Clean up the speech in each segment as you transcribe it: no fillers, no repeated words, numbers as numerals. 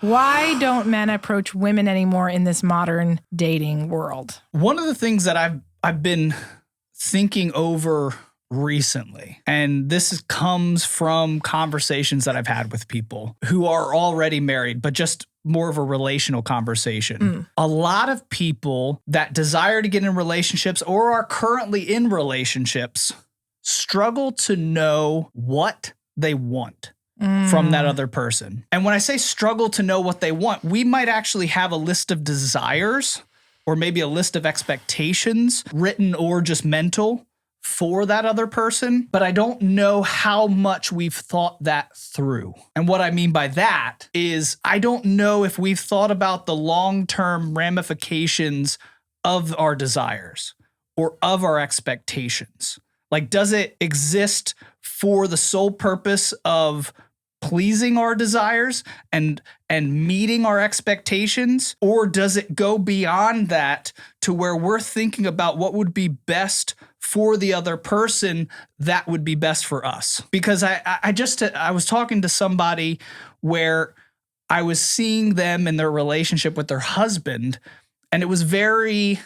Why don't men approach women anymore in this modern dating world? One of the things that I've been thinking over recently, and this comes from conversations that I've had with people who are already married, but just more of a relational conversation. A lot of people that desire to get in relationships or are currently in relationships struggle to know what they want from that other person. And when I say struggle to know what they want, we might actually have a list of desires or maybe a list of expectations, written or just mental, for that other person, but I don't know how much we've thought that through. And what I mean by that is I don't know if we've thought about the long-term ramifications of our desires or of our expectations. Like, does it exist for the sole purpose of pleasing our desires and meeting our expectations? Or does it go beyond that to where we're thinking about what would be best for the other person that would be best for us? Because I was talking to somebody where I was seeing them in their relationship with their husband, and it was very,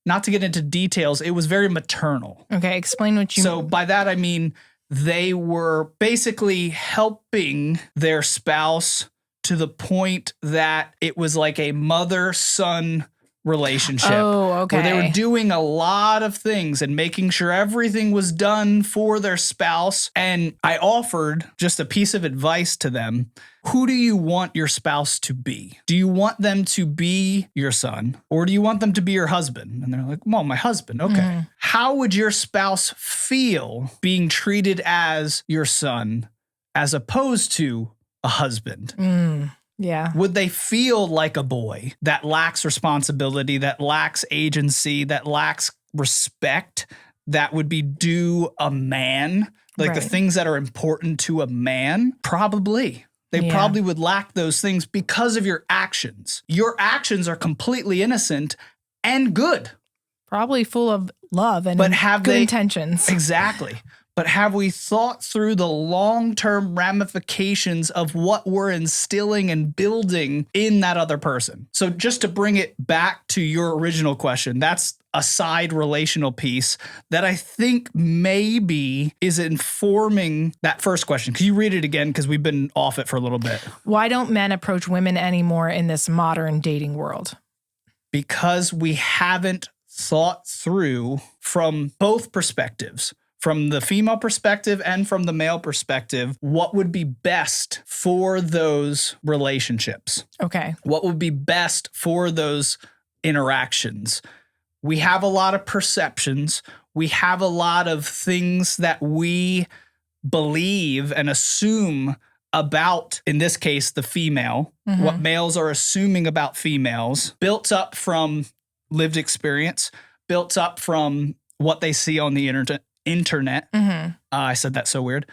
not to get into details, it was very maternal. Okay, explain what you mean. So by that I mean they were basically helping their spouse to the point that it was like a mother-son relationship. Oh, okay. Where they were doing a lot of things and making sure everything was done for their spouse. And I offered just a piece of advice to them. Who do you want your spouse to be? Do you want them to be your son, or do you want them to be your husband? And they're like, well, my husband. Okay. How would your spouse feel being treated as your son as opposed to a husband? Yeah. Would they feel like a boy that lacks responsibility, that lacks agency, that lacks respect, that would be due a man? Like the things that are important to a man? Probably. They probably would lack those things because of your actions. Your actions are completely innocent and good. Probably full of love and good intentions. Exactly. But have we thought through the long-term ramifications of what we're instilling and building in that other person? So just to bring it back to your original question, that's a side relational piece that I think maybe is informing that first question. Can you read it again? Because we've been off it for a little bit. Why don't men approach women anymore in this modern dating world? Because we haven't thought through from both perspectives, from the female perspective and from the male perspective, what would be best for those relationships. Okay. What would be best for those interactions. We have a lot of perceptions. We have a lot of things that we believe and assume about, in this case, the female, what males are assuming about females, built up from lived experience, built up from what they see on the internet. I said that so weird.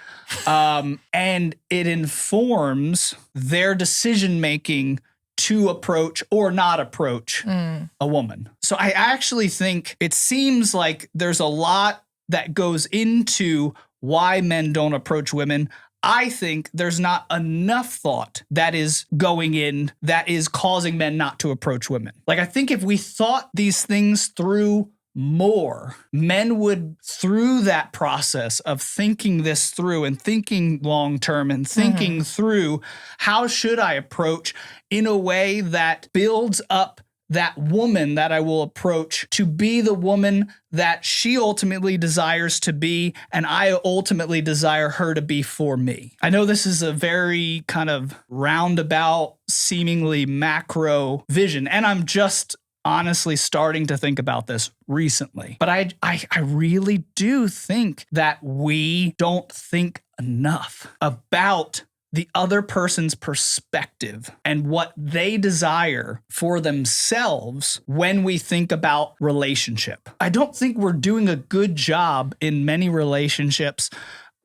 And it informs their decision-making to approach or not approach a woman. So I actually think it seems like there's a lot that goes into why men don't approach women. I think there's not enough thought that is going in that is causing men not to approach women. Like, I think if we thought these things through more, men would, through that process of thinking this through and thinking long-term and thinking through how should I approach in a way that builds up that woman that I will approach to be the woman that she ultimately desires to be, and I ultimately desire her to be for me. I know this is a very kind of roundabout, seemingly macro vision, and I'm just honestly starting to think about this recently. But I really do think that we don't think enough about the other person's perspective and what they desire for themselves when we think about relationship. I don't think we're doing a good job in many relationships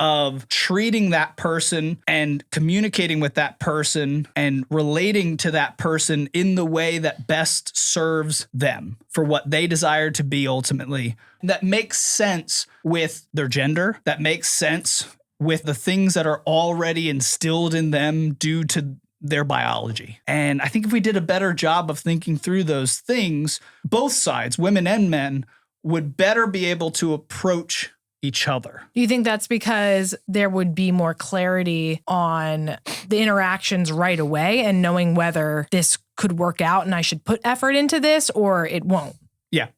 of treating that person and communicating with that person and relating to that person in the way that best serves them for what they desire to be ultimately. That makes sense with their gender, that makes sense with the things that are already instilled in them due to their biology. And I think if we did a better job of thinking through those things, both sides, women and men, would better be able to approach each other. Do you think that's because there would be more clarity on the interactions right away and knowing whether this could work out and I should put effort into this or it won't? Yeah.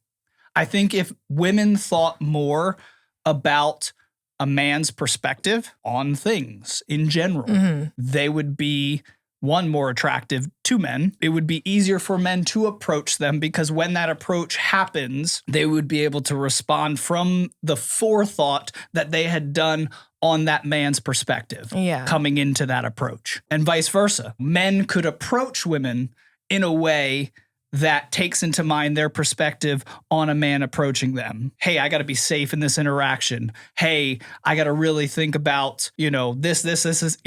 I think if women thought more about a man's perspective on things in general, they would be, one, more attractive to men. It would be easier for men to approach them because when that approach happens, they would be able to respond from the forethought that they had done on that man's perspective coming into that approach. And vice versa. Men could approach women in a way that takes into mind their perspective on a man approaching them. Hey, I got to be safe in this interaction. Hey, I got to really think about, this is,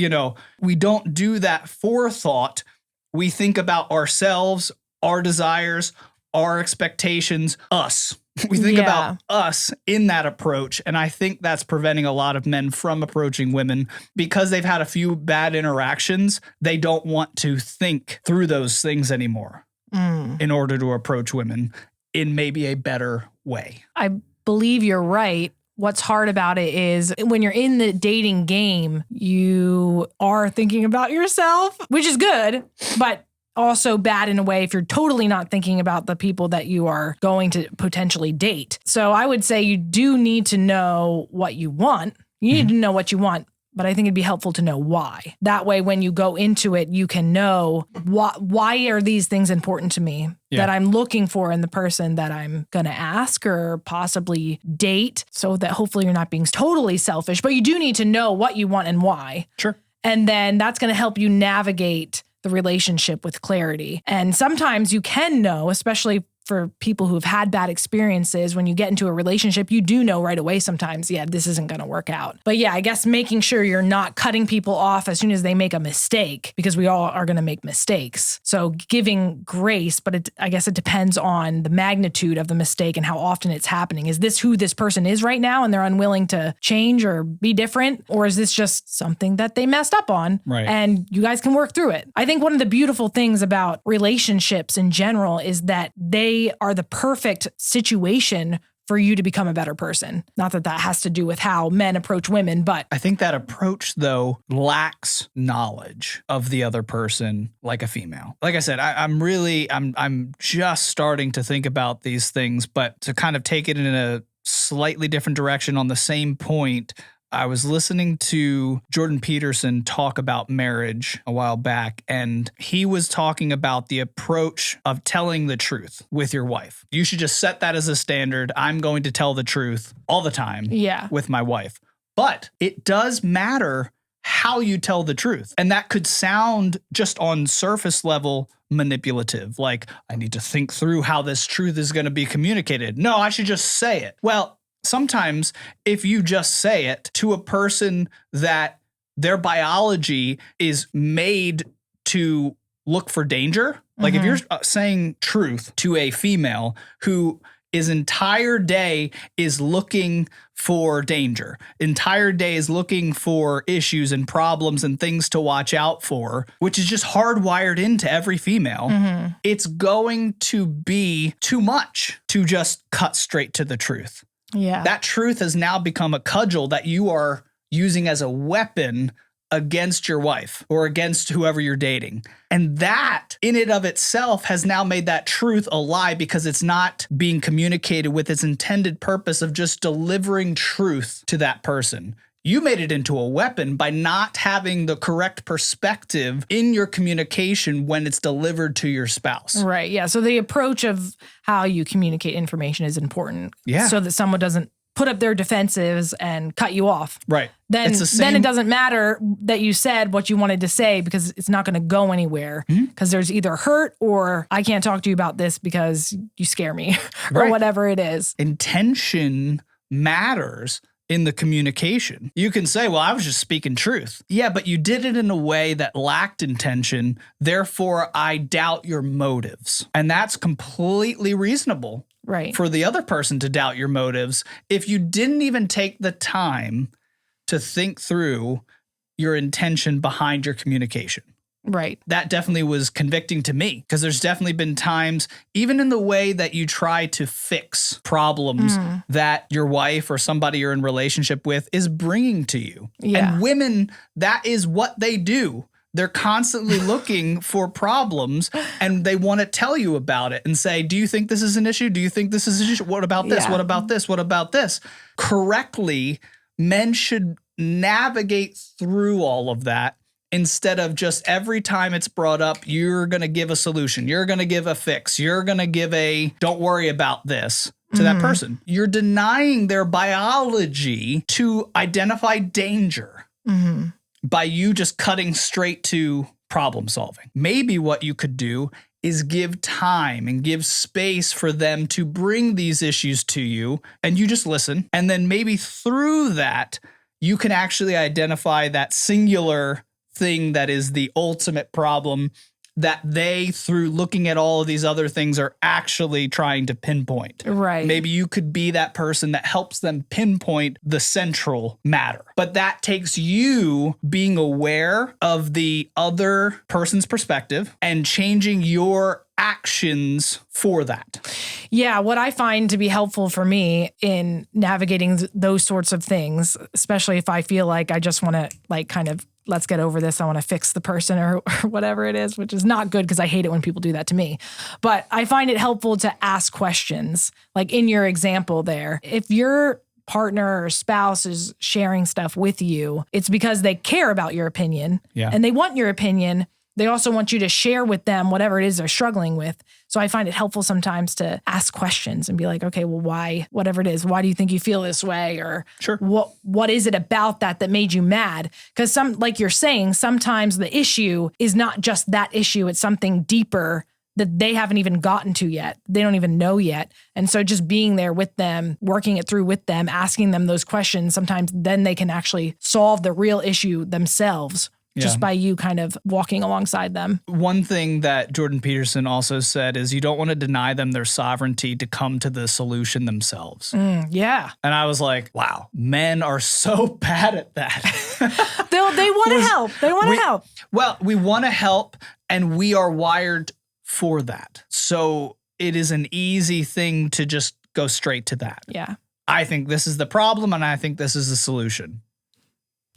we don't do that forethought. We think about ourselves, our desires, our expectations, us. We think about us in that approach. And I think that's preventing a lot of men from approaching women because they've had a few bad interactions. They don't want to think through those things anymore in order to approach women in maybe a better way. I believe you're right. What's hard about it is when you're in the dating game, you are thinking about yourself, which is good, but also bad in a way if you're totally not thinking about the people that you are going to potentially date. So I would say you do need to know what you want. You need to know what you want. But I think it'd be helpful to know why. That way, when you go into it, you can know why are these things important to me that I'm looking for in the person that I'm going to ask or possibly date, so that hopefully you're not being totally selfish. But you do need to know what you want and why. Sure. And then that's going to help you navigate the relationship with clarity. And sometimes you can know, especially for people who've had bad experiences, when you get into a relationship, you do know right away sometimes, this isn't going to work out. But I guess making sure you're not cutting people off as soon as they make a mistake, because we all are going to make mistakes. So giving grace, but I guess it depends on the magnitude of the mistake and how often it's happening. Is this who this person is right now and they're unwilling to change or be different? Or is this just something that they messed up on? Right. And you guys can work through it. I think one of the beautiful things about relationships in general is that they are the perfect situation for you to become a better person. Not that that has to do with how men approach women, but I think that approach, though, lacks knowledge of the other person like a female. Like I said, I'm just starting to think about these things, but to kind of take it in a slightly different direction on the same point, I was listening to Jordan Peterson talk about marriage a while back, and he was talking about the approach of telling the truth with your wife. You should just set that as a standard. I'm going to tell the truth all the time with my wife. But it does matter how you tell the truth. And that could sound just on surface level manipulative, like I need to think through how this truth is going to be communicated. No, I should just say it. Well, sometimes if you just say it to a person that their biology is made to look for danger, like if you're saying truth to a female who his entire day is looking for danger, entire day is looking for issues and problems and things to watch out for, which is just hardwired into every female, it's going to be too much to just cut straight to the truth. Yeah. That truth has now become a cudgel that you are using as a weapon against your wife or against whoever you're dating. And that in and of itself has now made that truth a lie because it's not being communicated with its intended purpose of just delivering truth to that person. You made it into a weapon by not having the correct perspective in your communication when it's delivered to your spouse. Right. Yeah. So the approach of how you communicate information is important. Yeah. So that someone doesn't put up their defensives and cut you off. Right. Then it doesn't matter that you said what you wanted to say because it's not going to go anywhere because there's either hurt or I can't talk to you about this because you scare me or whatever it is. Intention matters in the communication. You can say, well, I was just speaking truth. Yeah, but you did it in a way that lacked intention. Therefore, I doubt your motives. And that's completely reasonable. Right. For the other person to doubt your motives if you didn't even take the time to think through your intention behind your communication. Right. That definitely was convicting to me, because there's definitely been times, even in the way that you try to fix problems that your wife or somebody you're in relationship with is bringing to you. Yeah. And women, that is what they do. They're constantly looking for problems, and they want to tell you about it and say, do you think this is an issue? Do you think this is an issue? What about this? Yeah. What about this? What about this? Correctly, men should navigate through all of that, instead of just every time it's brought up, you're going to give a solution. You're going to give a fix. You're going to give a don't worry about this to that person. You're denying their biology to identify danger by you just cutting straight to problem solving. Maybe what you could do is give time and give space for them to bring these issues to you, and you just listen. And then maybe through that, you can actually identify that singular thing that is the ultimate problem that they, through looking at all of these other things, are actually trying to pinpoint. Right. Maybe you could be that person that helps them pinpoint the central matter. But that takes you being aware of the other person's perspective and changing your actions for that. Yeah, what I find to be helpful for me in navigating those sorts of things, especially if I feel like I just want to like kind of let's get over this, I want to fix the person or whatever it is, which is not good because I hate it when people do that to me. But I find it helpful to ask questions. Like in your example there, if your partner or spouse is sharing stuff with you, it's because they care about your opinion and they want your opinion. They also want you to share with them whatever it is they're struggling with. So I find it helpful sometimes to ask questions and be like, okay, well, why, whatever it is, why do you think you feel this way? Or what is it about that made you mad? Because like you're saying, sometimes the issue is not just that issue. It's something deeper that they haven't even gotten to yet. They don't even know yet. And so just being there with them, working it through with them, asking them those questions, sometimes then they can actually solve the real issue themselves. Just by you kind of walking alongside them. One thing that Jordan Peterson also said is you don't want to deny them their sovereignty to come to the solution themselves. Yeah. And I was like, wow, men are so bad at that. They want to help. They want to help. Well, we want to help, and we are wired for that. So it is an easy thing to just go straight to that. Yeah. I think this is the problem, and I think this is the solution.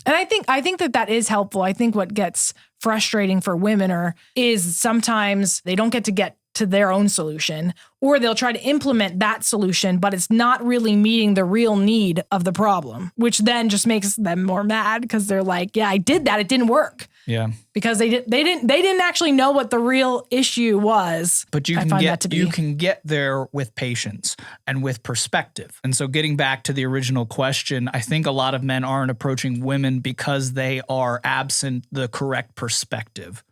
And I think that is helpful. I think what gets frustrating for women is sometimes they don't get to their own solution, or they'll try to implement that solution, but it's not really meeting the real need of the problem, which then just makes them more mad because they're like, yeah, I did that. It didn't work. Yeah. Because they didn't actually know what the real issue was. But you can get there with patience and with perspective. And so getting back to the original question, I think a lot of men aren't approaching women because they are absent the correct perspective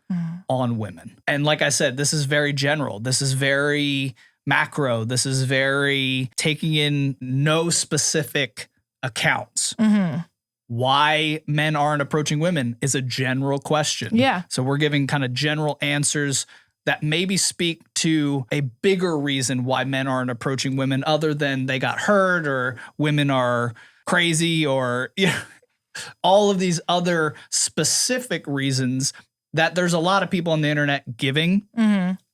on women. And like I said, this is very general. This is very macro. This is very taking in no specific accounts. Why men aren't approaching women is a general question. Yeah. So we're giving kind of general answers that maybe speak to a bigger reason why men aren't approaching women, other than they got hurt or women are crazy or all of these other specific reasons that there's a lot of people on the internet giving.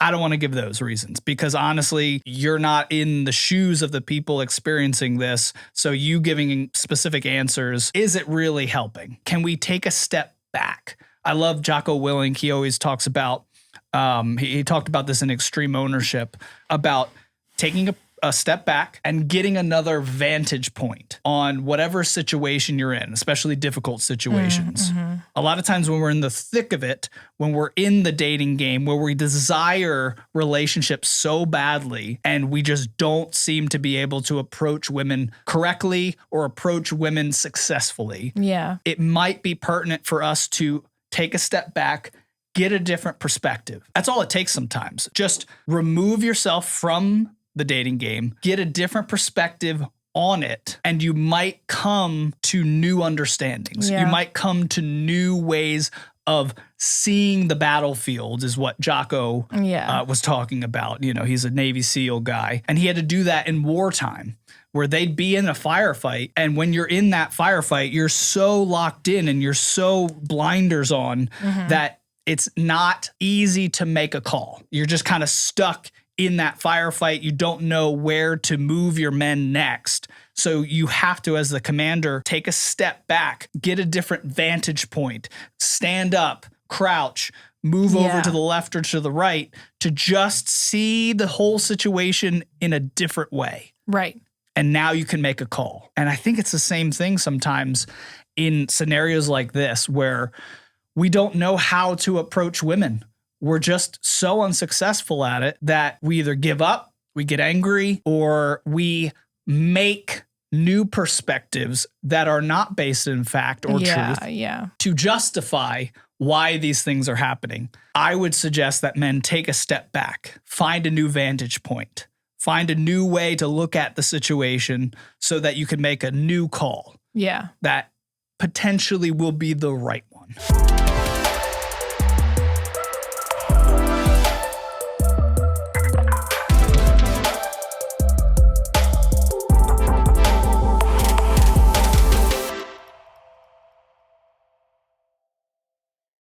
I don't want to give those reasons because honestly, you're not in the shoes of the people experiencing this. So you giving specific answers, is it really helping? Can we take a step back? I love Jocko Willink. He always talks about, he talked about this in Extreme Ownership, about taking a step back and getting another vantage point on whatever situation you're in, especially difficult situations. A lot of times when we're in the thick of it, when we're in the dating game, where we desire relationships so badly and we just don't seem to be able to approach women correctly or approach women successfully, it might be pertinent for us to take a step back, get a different perspective. That's all it takes sometimes. Just remove yourself from the dating game, get a different perspective on it, and you might come to new understandings. You might come to new ways of seeing the battlefield, is what Jocko was talking about. You know, he's a Navy SEAL guy, and he had to do that in wartime, where they'd be in a firefight. And when you're in that firefight, you're so locked in and you're so blinders on that It's not easy to make a call. You're just kind of stuck in that firefight. You don't know where to move your men next. So you have to, as the commander, take a step back, get a different vantage point, stand up, crouch, move over to the left or to the right to just see the whole situation in a different way. Right. And now you can make a call. And I think it's the same thing sometimes in scenarios like this where we don't know how to approach women. We're just so unsuccessful at it that we either give up, we get angry, or we make new perspectives that are not based in fact or truth to justify why these things are happening. I would suggest that men take a step back, find a new vantage point, find a new way to look at the situation so that you can make a new call. Yeah. That potentially will be the right one.